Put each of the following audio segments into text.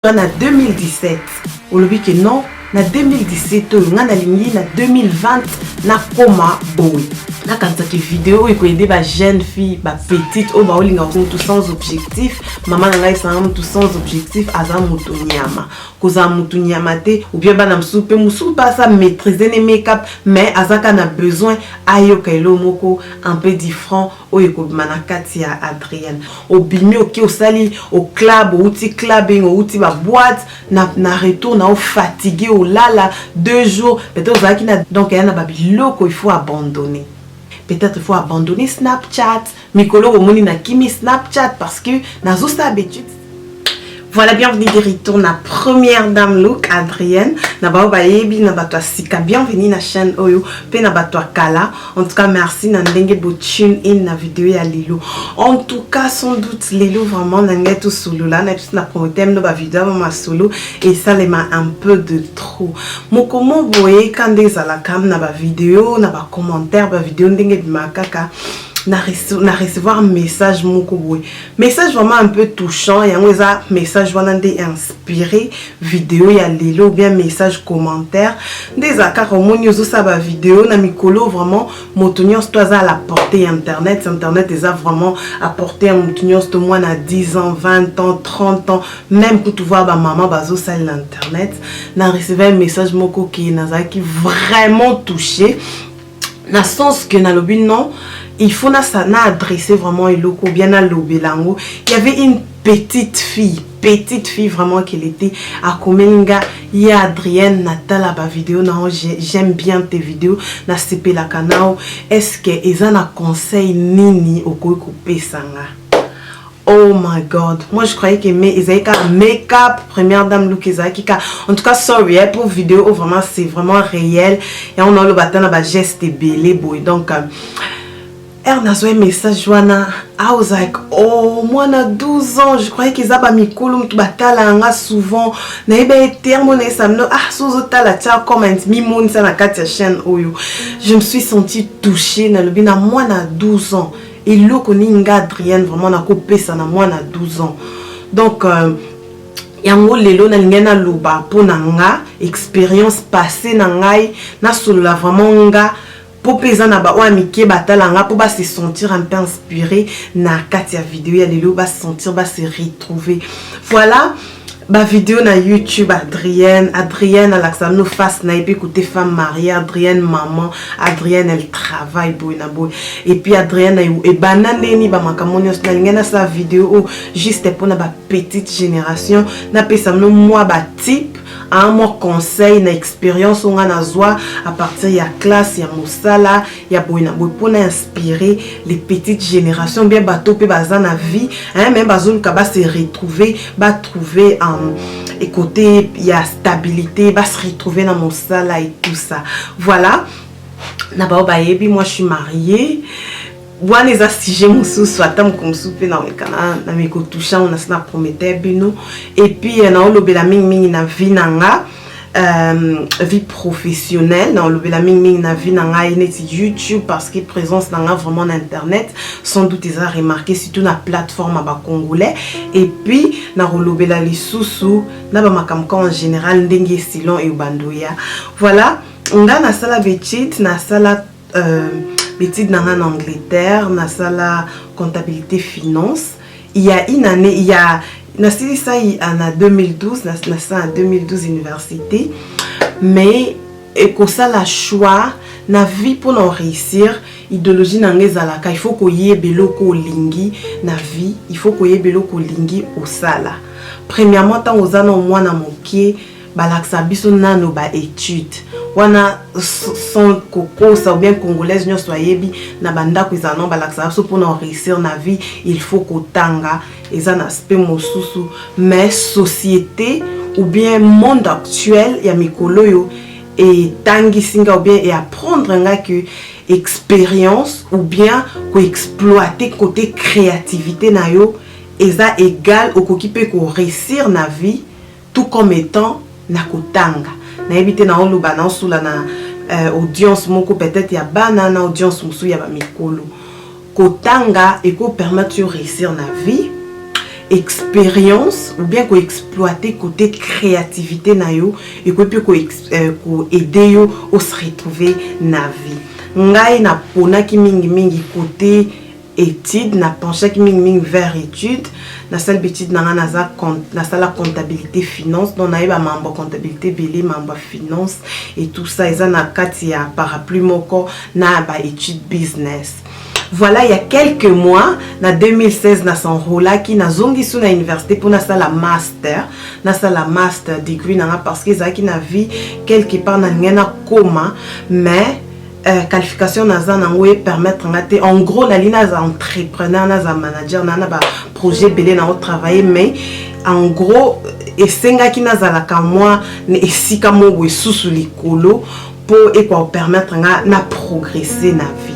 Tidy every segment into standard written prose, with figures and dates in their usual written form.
na 2017 olobi ke non na 2017 oyo nga nalingi na 2020 nakoma boye nakanzaki vidéo ekoyede ba jeune fille ba petite oyo baolinga mutu sans objectif mama na ngai esanga mutu sans objectif aza mutu nyama kozala mutu nyama te ou bien bana mosusu mpe mosusu mpe asa maîtriser ne make-up mais azaka na besoin ayoka elo moko un peu différent oyo ekobima na kati ya Adrienne obimi oke osali au club outi clubbing outi ba boîte na retour na fatigué au lala 2 jours peut-être ozalaki na donc yana ba biloko il faut abandonner. Peut-être il faut abandonner Snapchat. Mikolo omoni na kimi Snapchat parce que nazo sa habitude. Voilà, bienvenue de retour na première dame look Adrienne. Na ba bayebi na batwa sika bienvenue na chaîne oyo pe na batwa kala. En tout cas merci na ndenge bo tune in na vidéo ya lelo. En tout cas sans doute lelo vraiment na ngeto solo là na plus na promotem no ba vidéo ma solo et ça les m'a un peu de trop. Mokomo boye quand des ala kam na ba vidéo na ba commentaire ba vidéo ndenge bimakaka. Na recevoir un message moko boye message vraiment un peu touchant et un message wana nde inspiré vidéo ya lelo ou bien message commentaire des akara omoni ozo sa ba vidéo na mikolo vraiment motonion stoza à la portée internet eza vraiment apporter un motonion sto moi na 10 ans 20 ans 30 ans même pour voir ba maman bazo sa l'internet na recevoir un message moko qui nazaki vraiment touché na sens que na lobi non il faut na adresser vraiment eloko bien à lobelango. Il y avait une petite fille vraiment qu'elle était à Komelinga. Il y a Adrienne Natala ba vidéo na j'aime bien tes vidéos na CP la canal. Est-ce que ils na conseil nini oko pesanga? Oh my god, moi je croyais que Ezaïka make-up première dame look Ezaïka. En tout cas sorry pour vidéo vraiment c'est vraiment réel et on a le bâton ba geste belé boy donc elle n'a pas message joana. I was like, oh, moi na 12 ans, je croyais qu'ils avaient mis column tout batala souvent. Na ebe termoné ça me ah sozo tala tia comment mi mon ça na katia chaîne oyo. Je me suis sentie touchée na le bina moi na 12 ans. Et loko ninga Adrienne vraiment na kopé ça na moi na 12 ans. Donc yango lelo na lingena loba po na nga expérience passée na ngai na solo la vraiment nga pour pesa na ba oamike batalanga pour ba se sentir un peu inspiré na katia vidéo ya lelo ba se sentir ba se retrouver. Voilà ba vidéo na YouTube Adrienne à l'axamno face na epi côté femme mariée Adrienne maman Adrienne elle travaille boy na boy et puis Adrienne et bananeni ba makamoni na lingena sa vidéo juste pour na ba petite génération na pesa no moi ba type un mot conseil na expérience on a zoa à partir ya classe ya mosala ya boy na boy pour inspirer les petites générations bien bateau pe bazana vie hein même bazon ka ba se retrouver ba trouver et côté il y a stabilité va se retrouver dans mon sala et tout ça. Voilà na ba bayebi moi je suis mariée bon les assiges musu soit tam comme soupe na wekana na meko toucha on a sna prometteur bino et puis na olobela mingi na vie nanga vie professionnelle na olobela mingi na vie nanga net YouTube parce que présence nanga vraiment na internet sans doute ils ont remarqué surtout na plateforme ba congolais et puis na olobela lisusu na ba makamko en général ndenge silon et bandoya. Voilà nga na sala betit na sala études en Angleterre, na sala comptabilité finance. Il y a une année, il y a ça en 2012, na ça en 2012 université. Mais et que ça la choix na vie pour nous réussir idéologie nangezalaka il faut qu'on y ait beloko lingi na vie il faut qu'on y ait beloko lingi au sala. Premièrement tant aux années moi na mokie balaksa biso nano ba étude wana son koko ça ou bien congolaise nyo soyebi na banda ko izano balaksa so pour nous réussir na vie il faut kotanga ezana aspect mosusu mais société ou bien monde actuel ya mikolo yo et tangi singa ou bien et apprendre nga que expérience ou bien ko exploiter côté créativité na yo eza égal au kokipe ko réussir na vie tout comme étant na kotanga na ebité na oloba na osula na audience moko peut-être ya banana audience musu ya ba mikolo kotanga et ko permettre de réussir na vie expérience ou bien ko exploiter côté créativité na yo et ko peut ko aider yo au se retrouver na vie. Ngai na pona ki mingi côté étude na penché ki mingi vers étude na salle étude na na salle comptabilité finance donc na ba membre comptabilité belé membre finance et tout ça eza na kati ya parapluie moko na ba étude business. Voilà, il y a quelques mois, en 2016, na s'enrola qui na zongi sous na université pour na la master degree parce que ça qui na vie quelque part na ngena coma mais qualification na za na we permettre ngate en gros la lina za entrepreneur na za manager na ba projet belé na travailler mais en gros esenga ki na za la ka moi ne esika mo we sous likolo pour et quoi permettre na progresser na vie.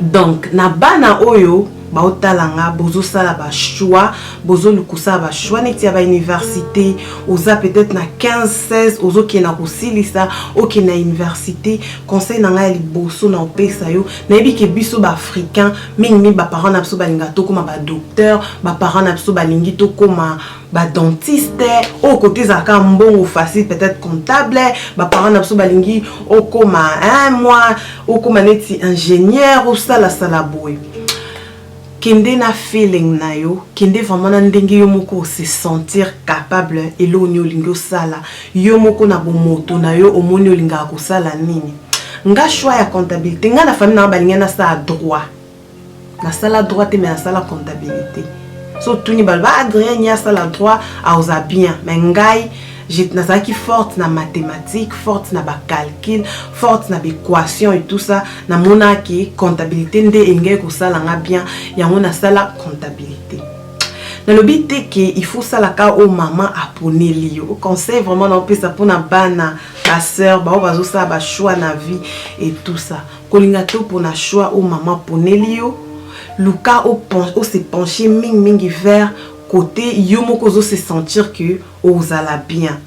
Donc na bana oyo ba otalanga bozo sala ba choix bozo lukusa ba choix neti ya ba université oza peut-être na 15 16 ozo ki na kosilisa oki na université conseil na nga liboso na opesa yo na yebi ke biso ba africain mingi ba parents na biso balinga to koma ba docteur ba parents na biso balingi to koma ba dentiste au côté zaka mbongo facile peut-être comptable ba parents na biso balingi o koma un mois o koma neti ingénieur ou sala boy. Kende na feeling na yo, kende vraiment na ndenge yo moko se sentir capable elo ni olingo sala, yo moko na bomoto na yo omoni olinga ko sala nini. Nga choix ya comptabilité, nga na famille na balinga na sa droit. Na sala droit te mais na sala comptabilité. So tuni balba Adrien ya sala droit a oza bien, mais ngai j'ai nazaki forte na mathématiques, forte na ba calcul, forte na équation et tout ça, na mona ki comptabilité nde engé ko sala nga bien, ya mona sala comptabilité. Na lobi te que il faut sala ka o maman apone li yo. Conseil vraiment na pesa pona bana, ba sœur, ba bazo sa ba choix na vie et tout ça. Kolinga to pona choix o maman pone li yo. Luka o se pencher mingi vers côté yo moko zo se sentir que ozala bien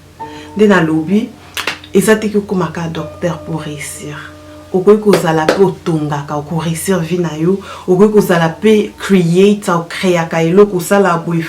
de na lobby et ça te que comme un docteur pour réussir okoki kozala pe otongaka oko réussir vie na yo okoki kozala pe create ou créaka eloko sala boy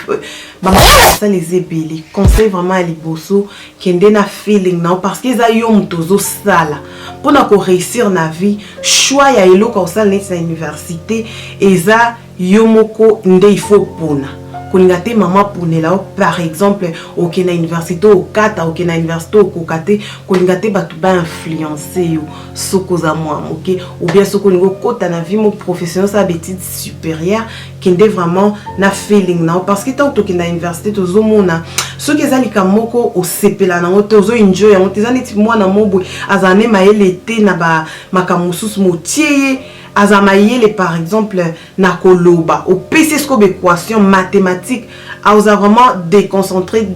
ba ça les ebele conseil vraiment à liboso kende na feeling na parce que za yo mtozo sala pona ko réussir na vie choix ya eloko sala na université eza yo moko nde il faut pona kolingate maman ponela par exemple ok na université au kata ok na université au kokate kolingate batu ba influencer yo soko za moi ok ou bien soko ningo kota na vie mo professionnel sa études supérieures kende vraiment na feeling na parce que tant que na université tozo mona ce que zalika moko o sepela na tozo enjoy ya motezani ti mwana mobo azane maele te na ba makamususu motieye Azamayele par exemple na koloba au PCSCO équation mathématique a vraiment déconcentré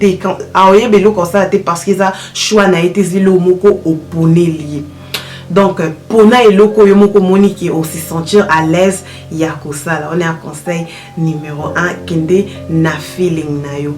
a oyebelo comme ça parce que ça choix na été zilo moko opone lié. Donc pona eloko yo moko moni qui aussi sentir à l'aise ya ko ça on est à conseil numéro 1 kende na feeling na yo.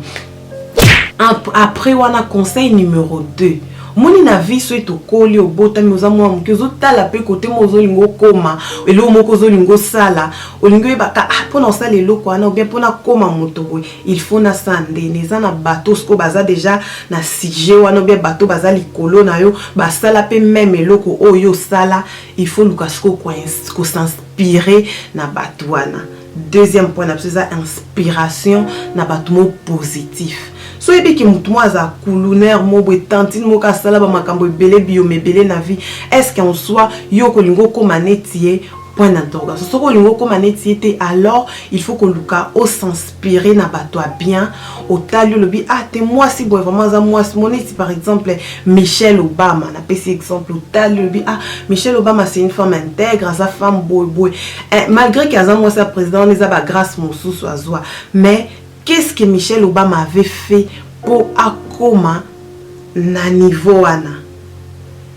Après on a conseil numéro 2. Moni na vie so eto koli obota mi oza mwa muke zo tala pe côté mozo lingo koma elo moko zo lingo sala olingo ebaka pona osala eloko wana ou bien pona koma moto boy il faut na sande neza na bateau sko baza déjà na sujet wana ou bien bateau baza likolo na yo basala pe même eloko oyo sala il faut luka sko ko s'inspirer na bateau wana. Deuxième point na ça inspiration na bateau positif. So ebi ki mutu mwaza kuluner mobo tantine moka sala ba makambo ebele biomebele na vie est-ce qu'on soit yo kolingo koma netie point d'interrogation so kolingo koma netie te alors il faut que luka o s'inspirer na bato bien au tali lobi te moi si boy vraiment za moi moneti par exemple Michelle Obama na pesi exemple au tali lobi Michelle Obama c'est une femme intègre sa femme boy malgré qu'elle a moi sa président les a ba grâce mon sous azwa mais qu'est-ce que Michelle Obama avait fait pour akoma na niveau wana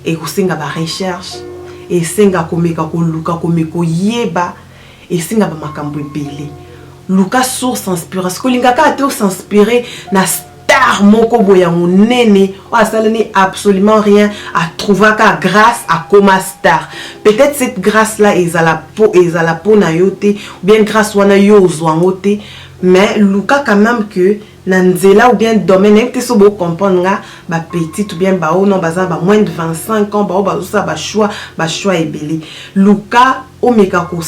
et kusinga ba recherche et singa komeka ko luka komeko yeba et singa ba makambo ebele luka source inspiration ko linga ka te s'inspirer na star moko boya monene o asalani absolument rien à trouver ka grâce à koma star peut-être cette grâce là ezala po na yote ou bien grâce wana yo zwangote mais luka quand même que nanzela ou bien domaine et so bo comprendre nga ba petit ou bien ba non baza ba moins de 25 ans ba ça ba choix ebele luka o meka ko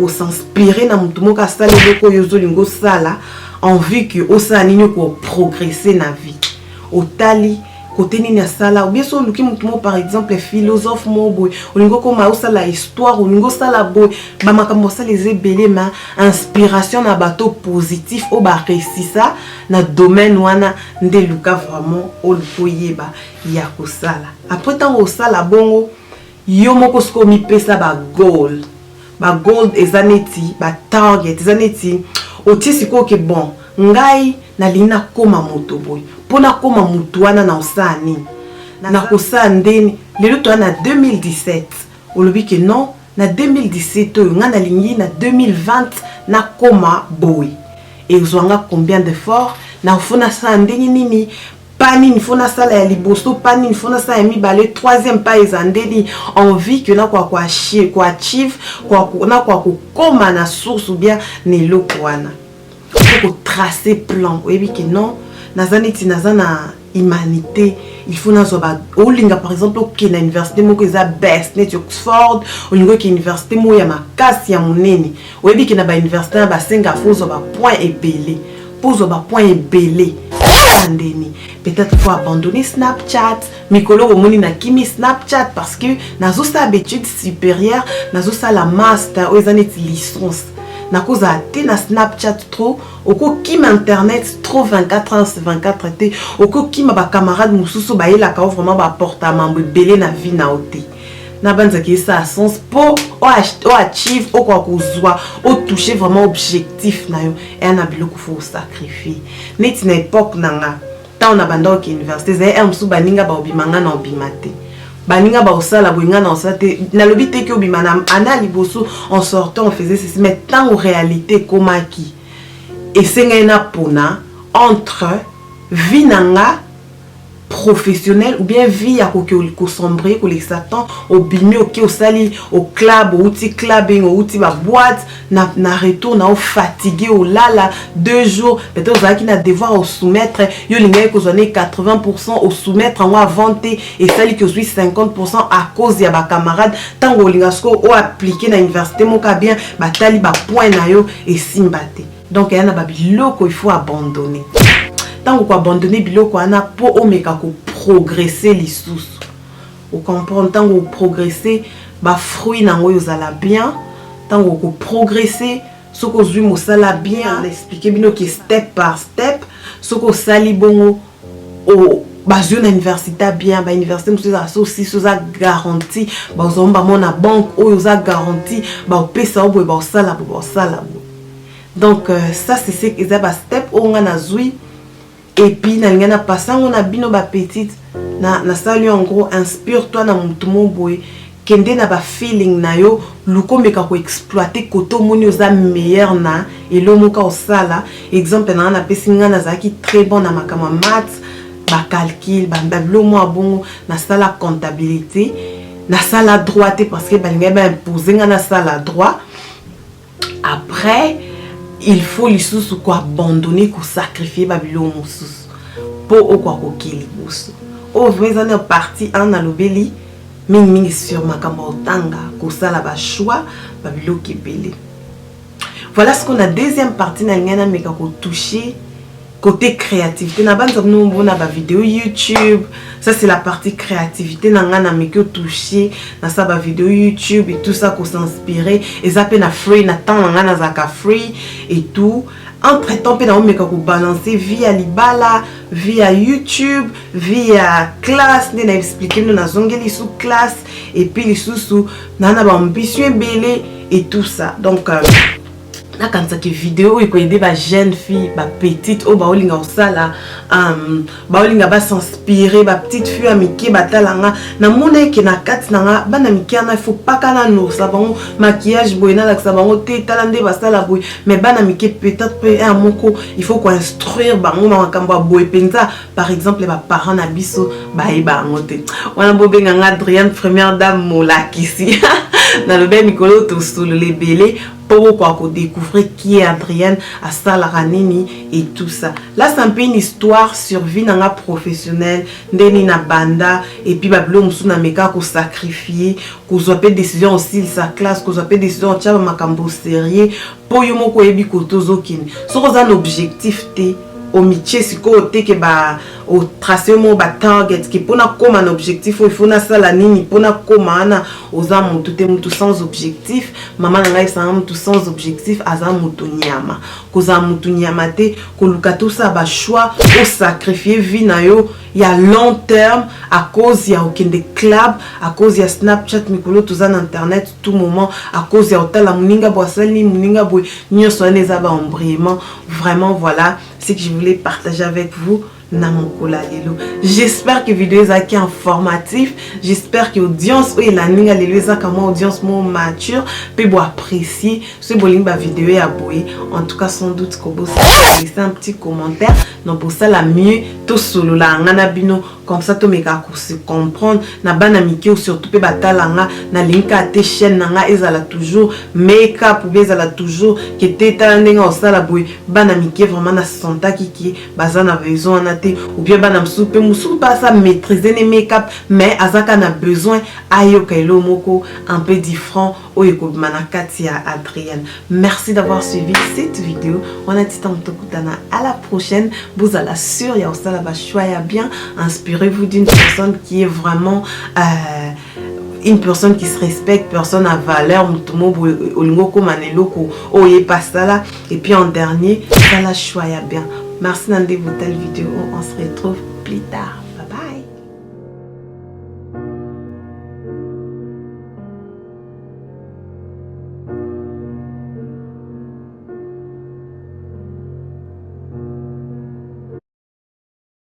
s'inspirer na mutu moka sala loko yozo lingo sala en vue que o sa nini ko progresser na vie otali côté nini sala ou bien so luki mutu mo par exemple philosophe mo boy olingo ko ma osala histoire olingo sala boy ba makambo sa les ebele ma inspiration na bateau positif o ba réussissa na domaine wana nde luka vraiment o lukoyeba ya ko sala après tant o sala bongo yo moko sko mi pesa ba goal ezaneti ba target ezaneti otisi ko ke bon ngai na lina koma moto boy pona koma mutu wana na osani na kosa ndeni lelo to na 2017 olobi ke non na 2017 nga na lingi na 2020 na koma boy et uzwanga combien d'efforts na fona sa ndeni nini pani ni fona sala ya liboso pani ni fona sa ya mibale troisième pas ezandeli envie que na kwa achieve na kwa koma na source ou bien ne lokwana faut tracer plan oui que non nazaneti nazana humanité il faut nazoba olinga par exemple ok na université moko eza best net Oxford olingo ki université mo ya makasi ya monene oui que na ba université na basenga faut ba point ebele pozo ba point ebele pandémie peut-être faut abandonner Snapchat mikolo omoni na kimi Snapchat parce que nazo sa études supérieures nazo sa la master ou ezaneti licence na cause te na Snapchat trop oko kim internet trop 24h/24 te oko kim ba camarade mususu ba yela ka vraiment ba porta mambo belé na vie na ote na banza ki ça sens pour o achieve o kwa kozwa o toucher vraiment objectif na yo et na biloko faut sacrifier net na époque nanga tant na banda ki université za musu baninga ba obimanga na obimate baninga ba osala boinga na osate na lobi te ke obimana ana liboso en sortant on faisait ceci mais tant en réalité komaki et senga na pona entre vie nanga professionnel ou bien vie à ko sombrer ko l'exatan au bimi au sali au club au outil clubbing au outil ba boîte na retour na fatigué au lala 2 jours peut-être ça qui na devoir au soumettre yo linga ko zonner 80% au soumettre en inventer et sali que 50% à cause ya ba camarade tant au linga sko au appliquer na université mon ka bien ba tali ba point na yo et simbate donc il y a na ba biloko il faut abandonner. Tant qu'on abandonne biloko ana po omeka ko progresser lisusu o comprendre tant qu'on progresser ba fruit nango yozala bien tant qu'on progresser ce que zui mosala bien expliquer bino que step par step ce que sali bongo o bazio na université bien ba université musuza aussi soza garantie ba zomba mona banque o yoza garantie ba pesa obo ba sala donc ça c'est ce que ba step o ngana zui. Et puis na passant on a bino ba petite na sali en gros inspire-toi na mutu mo boy kende na ba feeling na yo luko meka ko exploiter koto moni oza meilleur na elo moka osala exemple na pesinga na zaki très bon na makama maths ba calcul ba bablo mo bon na sala comptabilité na sala droite parce que balinga ba imposer na sala droit après il faut lisusu ko abandonner ko sacrifier babilo mususu po okwa ko kilibusu o vezana partie en alobeli mingi sur makambo otanga ko sala ba choix babilo kebele. Voilà ce qu'on a deuxième partie na ngana meka ko toucher côté créativité na banza nous na ba vidéo YouTube ça c'est la partie créativité na ngana meka toucher na sa ba vidéo YouTube et tout ça ko s'inspirer et ça pe na free na temps ngana zaka free et tout entre temps pe na meka ko balancer via libala via YouTube via classe na expliquer nous na zongeli sous classe et puis les sous na ba ambition belé et tout ça donc na kanza ke vidéo iko aider ba jeune fille ba petite o ba olinga osala ba olinga ba s'inspirer ba petite fille amiki batalanga na mona ke na kati nanga bana miki na faut pas kana no sa bango maquillage boy na la sa bango te talande ba sala boy mais bana miki peut-être pe un moko il faut ko instruire bango makambo boy penza par exemple ba parents na biso ba eba ngote wana bobenga Adrienne première dame molakisi na le ben mikolo to solo lebele pour quoi découvrir qui est Adrienne à Salaranini et tout ça. Là c'est un peu une histoire sur vie nanga professionnelle ndeni na banda et puis bablo musu na meka ko sacrifier ko zope décision aussi sa classe ko zope décision tchaba makambo sérieux pour yo moko yebi ko tozokini so ko za objectif te au métier siko te ke ba au tracé mo ba target ki pona comme un objectif il faut na sala nini pona comme ana oza mutu te mutu sans objectif maman ngai sa mutu sans objectif aza mutu nyama koza mutu nyama te ko luka tout ça ba choix au sacrifier vie na yo ya long terme à cause ya okende club à cause ya Snapchat mikolo toza na internet tout moment à cause ya otala muninga boisali muninga boy nyoso neza ba embrayement vraiment voilà ce que je voulais partager avec vous. J'espère que la vidéo est informative. J'espère que l'audience est la audience mature peut apprécier ce vidéo est abonné. En tout cas, sans doute que vous laissez un petit commentaire. Donc pour ça la mieux tout solo la ngana bino comme ça to meka ko se comprendre na bana miki ou surtout pe batalanga na linka te chaîne nanga ezala toujours make-up ou ezala toujours que te talenga osala boy bana miki vraiment na santa kiki bazana besoin na te ou bien bana msupe musu pas ça maîtriser les make-up mais azaka na besoin ayoka elo moko un peu différent oyeko manakati ya Adrienne. Merci d'avoir suivi cette vidéo. On a dit à la prochaine. Vous allez sûr, il y a aussi la choix bien. Inspirez-vous d'une personne qui est vraiment une personne qui se respecte, personne à valeur. Et puis en dernier, ça la choix bien. Merci d'être telle vidéo. On se retrouve plus tard.